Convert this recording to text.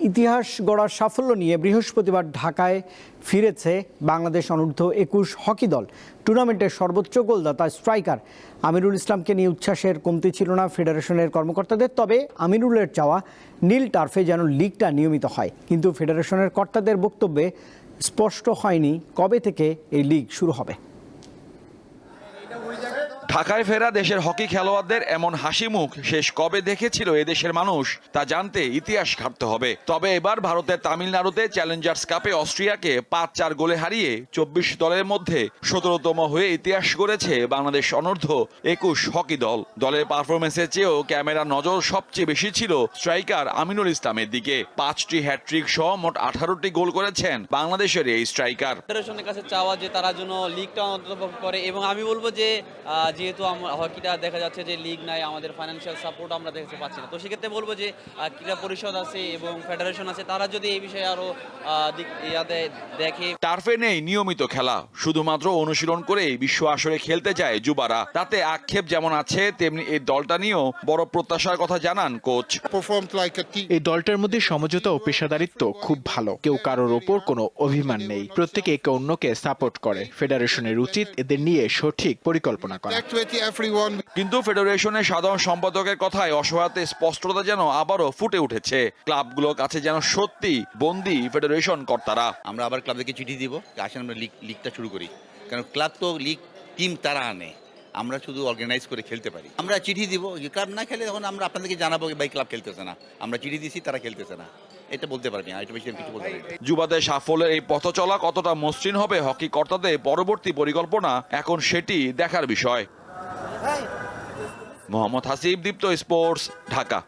ইতিহাস গড়ার সাফল্য নিয়ে বৃহস্পতিবার ঢাকায় ফিরেছে বাংলাদেশ অনূর্ধ্ব-21 হকি দল। টুর্নামেন্টের সর্বোচ্চ গোলদাতা স্ট্রাইকার আমিরুল ইসলামকে নিয়ে উচ্ছ্বাসের কমতি ছিল না ফেডারেশনের কর্মকর্তাদের। তবে আমিরুলের চাওয়া নীল টার্ফে যেন লিগটা নিয়মিত হয়, কিন্তু ফেডারেশনের কর্তাদের বক্তব্যে স্পষ্ট হয়নি কবে থেকে এই লিগ শুরু হবে। ঢাকায় ফেরা দেশের হকি খেলোয়াড়দের এমন হাসি মুখ শেষ কবে দেখেছিল এদেশের মানুষ তা জানতে ইতিহাস ঘাঁটতে হবে। তবে এবার ভারতের তামিলনাড়ুতে চ্যালেঞ্জার্স কাপে অস্ট্রিয়াকে 5-4 গোলে হারিয়ে 24 দলের মধ্যে 17তম হয়ে ইতিহাস গড়েছে বাংলাদেশ অনূর্ধ্ব-21 হকি দল। দলের পারফরমেন্সের চেয়েও ক্যামেরার নজর সবচেয়ে বেশি ছিল স্ট্রাইকার আমিনুল ইসলামের দিকে। 5টি হ্যাটট্রিক সহ মোট 18টি গোল করেছেন বাংলাদেশের এই স্ট্রাইকার। ফেডারেশনের কাছে চাওয়া যে তারা যেন লিগটা অন্তর্ভুক্ত করে, এবং আমি বলবো যে যেহেতু হকিটা দেখা যাচ্ছে যে লিগ নাই, আমাদের ফাইন্যান্সিয়াল সাপোর্ট আমরা দেখতে পাচ্ছি না, তো সেক্ষেত্রে বলবো যে ক্রীড়া পরিষদ আছে এবং ফেডারেশন আছে, তারা যদি এই বিষয়ে আরো দেখে। টার্ফে নেই নিয়মিত খেলা, শুধুমাত্র অনুশীলন করেই বিশ্ব আসরে খেলতে যায় যুবারা। তাতে আক্ষেপ যেমন আছে, তেমনি এই দলটা নিয়েও বড় প্রত্যাশার কথা জানান কোচ। এই দলটার মধ্যে সমঝোতা ও পেশাদারিত্ব খুব ভালো, কেউ কারোর ওপর কোনো অভিমান নেই, প্রত্যেকে একে অন্যকে সাপোর্ট করে। ফেডারেশনের উচিত এদের নিয়ে সঠিক পরিকল্পনা করা। কিন্তু ফেডারেশনের সাধারণ সম্পাদকের কথায় অসহায়তে স্পষ্টতা যেন আবারও ফুটে উঠেছে। ক্লাবগুলোর কাছে যেন সত্যি বন্দী ফেডারেশন কর্তারা। আমরা আবার ক্লাবদেরকে চিঠি দিব, আসেন আমরা লিগটা শুরু করি, কারণ ক্লাব তো লিগ টিম তারা আনে, আমরা শুধু অর্গানাইজ করে খেলতে পারি। আমরা চিঠি দিব, ক্লাব না খেলে তখন আমরা আপনাদেরকে জানাবো ভাই ক্লাব খেলতেছে না, আমরা চিঠি দিছি তারা খেলতেছে না, এটা বলতে পারবি না, এটা বেশি কিছু বলতে পারি। যুবাদের সাফল্যের এই পথ চলা কতটা মসৃণ হবে হকি কর্তাদের পরবর্তী পরিকল্পনা এখন সেটি দেখার বিষয়। মোহাম্মদ হাসিব, দীপ্ত স্পোর্টস, ঢাকা।